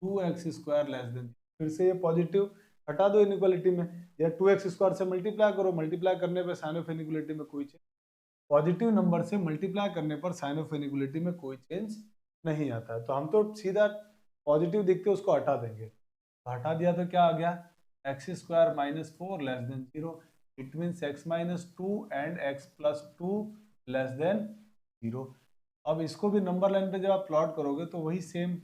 2x² less than. फिर से ये पॉजिटिव, हटा दो इनइक्वालिटी में, या 2x² से मल्टीप्लाई करो, मल्टीप्लाई करने पर साइन ऑफ इनइक्वालिटी में कोई चेंज, पॉजिटिव नंबर से मल्टीप्लाई करने पर साइन ऑफ इनइक्वालिटी में कोई चेंज नहीं आता है। तो हम तो सीधा पॉजिटिव दिखते उसको हटा देंगे, तो हटा दिया तो क्या आ गया, x² - 4 < 0, it means x - 2 and x+2 < 0। अब इसको भी नंबर लाइन पे जब आप प्लॉट करोगे तो वही सेम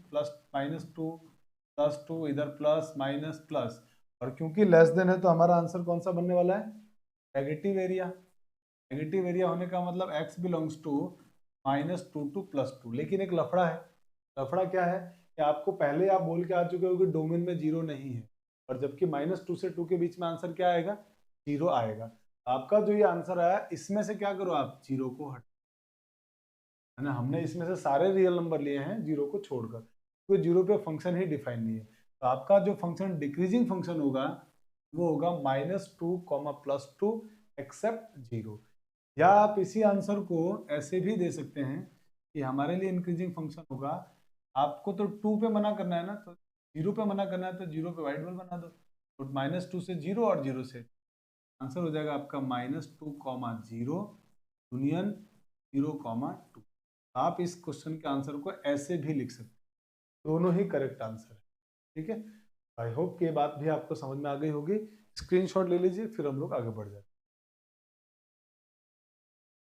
+2 इधर प्लस माइनस प्लस, और क्योंकि लेस देन है तो हमारा आंसर कौन सा बनने वाला है, नेगेटिव एरिया। नेगेटिव एरिया होने का मतलब x बिलोंग्स टू -2 to +2। लेकिन एक लफड़ा है, लफड़ा क्या है कि आपको पहले आप बोल के आ चुके हो कि डोमेन में 0 नहीं है, और जबकि -2 से 2 के बीच में आंसर क्या आएगा, 0 आएगा। आपका जो ये आंसर आया इसमें से क्या करो आप, 0 को हटा, है ना। हमने इसमें से सारे रियल नंबर लिए हैं 0 को छोड़कर, क्योंकि 0 पे फंक्शन ही डिफाइन नहीं है। तो आपका जो फंक्शन डिक्रीजिंग फंक्शन होगा वो होगा -2, +2 एक्सेप्ट 0। या आप इसी आंसर को ऐसे भी दे सकते हैं कि हमारे लिए इंक्रीजिंग फंक्शन होगा, आपको तो 2 पे मना करना है ना, तो 0 पे मना करना है तो 0 पे वाइट बॉल बना दो, तो -2 से 0 और 0 से आंसर हो जाएगा आपका -2, 0 यूनियन 0, 2। आप इस क्वेश्चन के आंसर को ऐसे भी लिख सकते हैं, दोनों ही करेक्ट आंसर है। ठीक है, आई होप कि ये बात भी आपको समझ में आ गई होगी। स्क्रीनशॉट ले लीजिए, फिर हम लोग आगे बढ़ जाते हैं।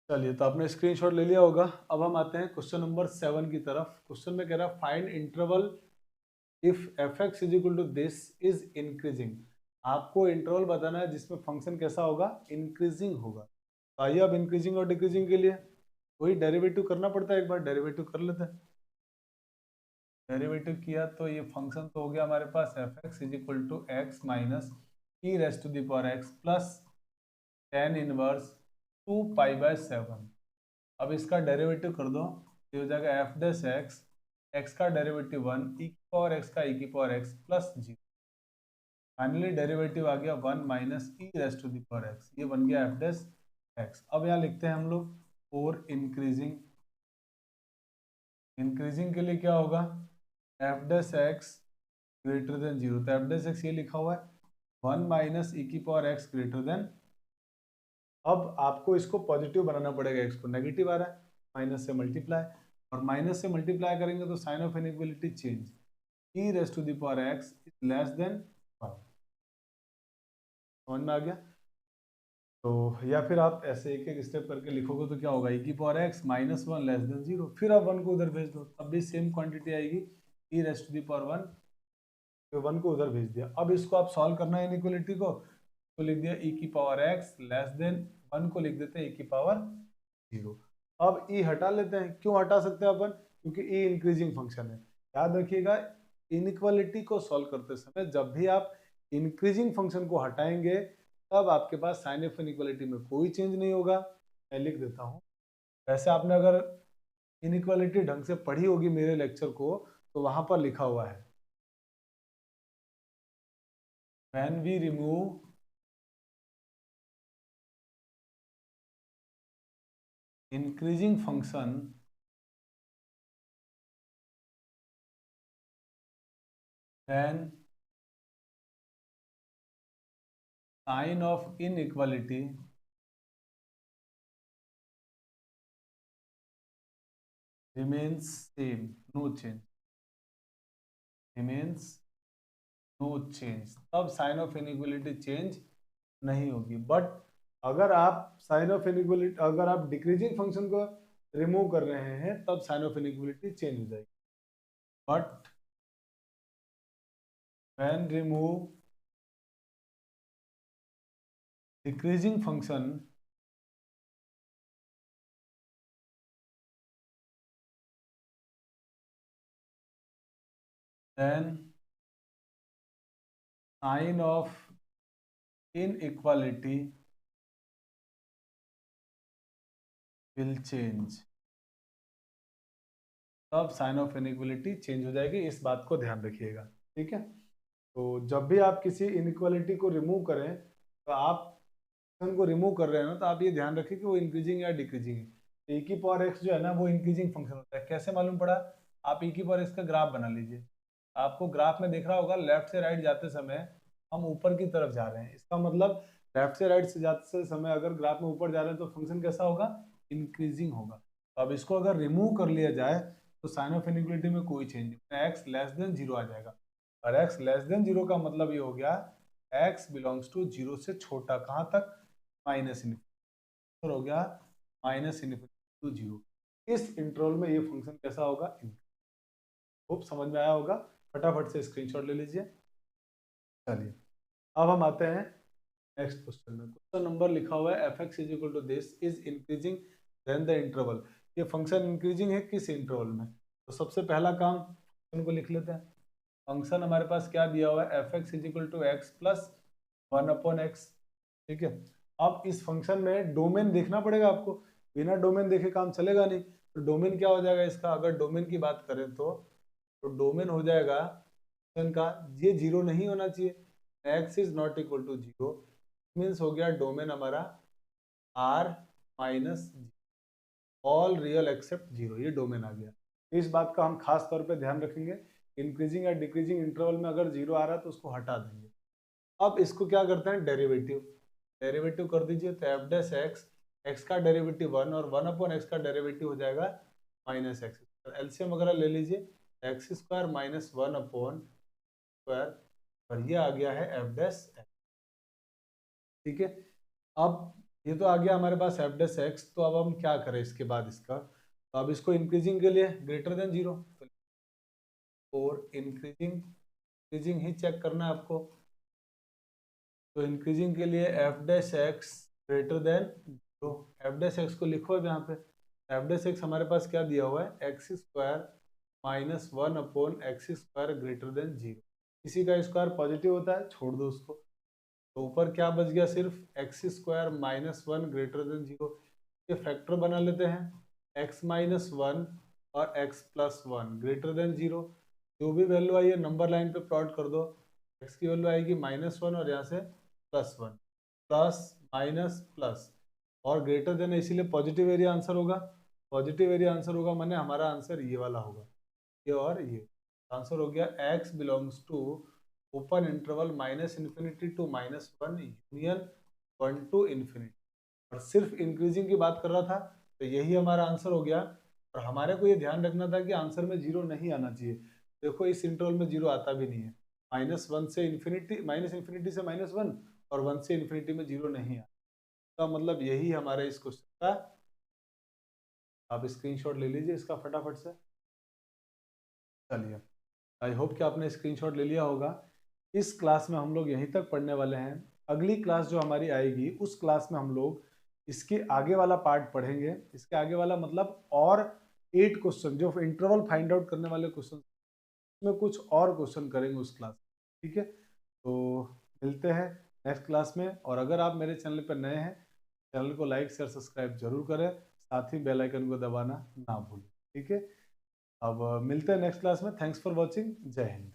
चलिए, तो आपने स्क्रीनशॉट ले लिया होगा। अब हम आते हैं क्वेश्चन नंबर 7 की तरफ। क्वेश्चन में कह रहा है find interval if fx is equal to this is increasing. आपको इंटरवल बताना है जिसमें फंक्शन कैसा होगा, इंक्रीजिंग होगा। तो आइए अब इंक्रीजिंग और डिक्रीजिंग के लिए वही डेरिवेटिव करना पड़ता है, एक बार डेरिवेटिव कर लेते हैं। डेरिवेटिव किया तो ये फंक्शन तो हो गया हमारे पास fx is equal to x minus e raise to the power x plus tan inverse 2π/7। अब इसका डेरिवेटिव कर दो, ये हो जाएगा एफ डैश एक्स, एक्स का डेरिवेटिव 1, ई की पावर एक्स का ई की power x plus 0। Finally derivative आ गया 1 minus e raise to the power x, ये बन गया एफ डैश एक्स। अब यहाँ लिखते हैं हम लोग और इंक्रीजिंग। इंक्रीजिंग के लिए क्या होगा, f dash x greater then 0, तो एफ डैश एक्स ये लिखा हुआ है 1 माइनस ई की पावर एक्स ग्रेटर देन। अब आपको इसको पॉजिटिव बनाना पड़ेगा, एक्स को नेगेटिव आ रहा है, माइनस से मल्टीप्लाई, और माइनस से मल्टीप्लाई करेंगे तो sign of inequality change, e raise to the power x is less than 1। समझ में आ गया। तो या फिर आप ऐसे एक एक स्टेप करके लिखोगे तो क्या होगा, ई की पावर एक्स -1 लेस देन 0, फिर आप 1 को उधर भेज दो, तब भी सेम क्वांटिटी आएगी, ई रेस टू द पावर 1, तो 1 को उधर भेज दिया। अब इसको आप सॉल्व करना है इनइक्वालिटी को, तो लिख दिया ई की पावर एक्स लेस देन 1 को लिख देते हैं ई की पावर 0। अब ई हटा लेते हैं, क्यों हटा सकते हैं अपन, क्योंकि ई इंक्रीजिंग फंक्शन है। याद रखिएगा, इनइक्वालिटी को सॉल्व करते समय जब भी आप इंक्रीजिंग फंक्शन को हटाएंगे तब आपके पास साइन ऑफ इनइक्वालिटी में कोई चेंज नहीं होगा। मैं लिख देता हूँ। वैसे आपने अगर इनइक्वालिटी ढंग से पढ़ी होगी मेरे लेक्चर को, तो वहां पर लिखा हुआ है when we remove increasing function then sign of inequality remains same, no change, remains no change। तब साइन ऑफ इनइक्वालिटी चेंज नहीं होगी। बट अगर आप साइन ऑफ इनइक्वालिटी, अगर आप डिक्रीजिंग फंक्शन को रिमूव कर रहे हैं तब साइन ऑफ इनइक्वालिटी चेंज हो जाएगी। But when remove decreasing function then sign of inequality will change। तब साइन ऑफ इनइक्वालिटी चेंज हो जाएगी, इस बात को ध्यान रखिएगा। ठीक है, तो जब भी आप किसी इनइक्वालिटी को रिमूव करें, तो आप को रिमूव कर रहे हैं ना, तो आप ये ध्यान रखिए कि वो इंक्रीजिंग या डिक्रीजिंग है। ई की पावर एक्स जो है ना वो इंक्रीजिंग फंक्शन होता है। कैसे मालूम पड़ा, आप ई की पावर एक्स का ग्राफ बना लीजिए। आपको ग्राफ में दिख रहा होगा लेफ्ट से राइट जाते समय हम ऊपर की तरफ जा रहे हैं। इसका मतलब लेफ्ट से राइट से जाते समय अगर ग्राफ में ऊपर जा रहे हैं तो फंक्शन कैसा होगा, इंक्रीजिंग होगा। तो अब इसको अगर रिमूव कर लिया जाए तो साइन ऑफ इनइक्वालिटी में कोई चेंज नहीं, एक्स लेस देन जीरो आ जाएगा। और एक्स लेस देन जीरो का मतलब ये हो गया एक्स बिलोंग्स टू जीरो से छोटा, कहाँ तक, माइनस इनफिनिटी हो गया, माइनस इनफिनिटी टू जीरो। इस इंटरवल में ये फंक्शन कैसा होगा, होप समझ में आया होगा। फटाफट से स्क्रीनशॉट ले लीजिए। चलिए अब हम आते हैं नेक्स्ट क्वेश्चन में। क्वेश्चन नंबर लिखा हुआ है F x is equal to this is increasing then the interval. ये फंक्शन इंक्रीजिंग है किस इंटरवल में? तो सबसे पहला काम फंक्शन को लिख लेते हैं। फंक्शन हमारे पास क्या दिया हुआ है, F x is equal to x plus one upon x. ठीक है, अब इस फंक्शन में डोमेन देखना पड़ेगा आपको, बिना डोमेन देखे काम चलेगा नहीं। तो डोमेन क्या हो जाएगा इसका, अगर डोमेन की बात करें तो डोमेन हो जाएगा फंक्शन का, ये जीरो नहीं होना चाहिए, x is not equal to zero, means हो गया डोमेन हमारा R minus all real except zero, ये डोमेन आ गया। इस बात का हम खास तौर पे ध्यान रखेंगे, इंक्रीजिंग या डिक्रीजिंग इंटरवल में अगर जीरो आ रहा है तो उसको हटा देंगे। अब इसको क्या करते हैं, डेरिवेटिव, डेरिवेटिव कर दीजिए। तो एफ डैश एक्स, एक्स का डेरिवेटिव वन और वन अपॉन एक्स का डेरिवेटिव हो जाएगा माइनस एक्स। एलसीएम वगैरह ले लीजिए, x square minus one upon square, और ये आ गया है एफ डैश एक्स। ठीक है, अब ये तो आ गया हमारे पास एफ डैश एक्स। तो अब हम क्या करें इसके बाद इसका, तो अब इसको इंक्रीजिंग के लिए ग्रेटर देन जीरो, और इंक्रीजिंग ही चेक करना है आपको। तो इंक्रीजिंग के लिए F dash x greater than zero, F dash x को लिखो अब यहाँ पे। एफ डैश एक्स हमारे पास क्या दिया हुआ है, x square minus one upon x square greater than zero. किसी का स्क्वायर पॉजिटिव होता है, छोड़ दो उसको। तो ऊपर क्या बच गया, सिर्फ x square minus one greater than zero. ये फैक्टर बना लेते हैं, एक्स माइनस वन और x plus one greater than zero. जो भी वैल्यू आई है नंबर लाइन पे प्लॉट कर दो। एक्स की वैल्यू आएगी माइनस वन और यहाँ से plus one, plus minus plus, और ग्रेटर देन इसीलिए पॉजिटिव एरिया आंसर होगा। पॉजिटिव एरिया आंसर होगा माने हमारा आंसर ये वाला होगा, ये और ये आंसर हो गया। X belongs to open interval minus infinity to minus one union one to infinity. और सिर्फ इंक्रीजिंग की बात कर रहा था, तो यही हमारा आंसर हो गया। और हमारे को ये ध्यान रखना था कि आंसर में जीरो नहीं आना चाहिए। देखो इस इंटरवल में जीरो आता भी नहीं है, माइनस वन से इन्फिनिटी, माइनस इन्फिनिटी से माइनस वन, और वन से इन्फिनिटी में जीरो नहीं आता। तो मतलब यही हमारे इस क्वेश्चन का, आप स्क्रीनशॉट ले लीजिए इसका फटाफट से। चलिए, आई होप कि आपने स्क्रीनशॉट ले लिया होगा। इस क्लास में हम लोग यहीं तक पढ़ने वाले हैं। अगली क्लास जो हमारी आएगी उस क्लास में हम लोग इसके आगे वाला पार्ट पढ़ेंगे। इसके आगे वाला मतलब और 8 क्वेश्चन जो इंटरवल फाइंड आउट करने वाले क्वेश्चन में कुछ और क्वेश्चन करेंगे उस क्लास। ठीक है, तो मिलते हैं नेक्स्ट क्लास में। और अगर आप मेरे चैनल पर नए हैं, चैनल को लाइक शेयर सब्सक्राइब जरूर करें, साथ ही बेल आइकन को दबाना ना भूलें। ठीक है, अब मिलते हैं नेक्स्ट क्लास में। थैंक्स फॉर वॉचिंग, जय हिंद।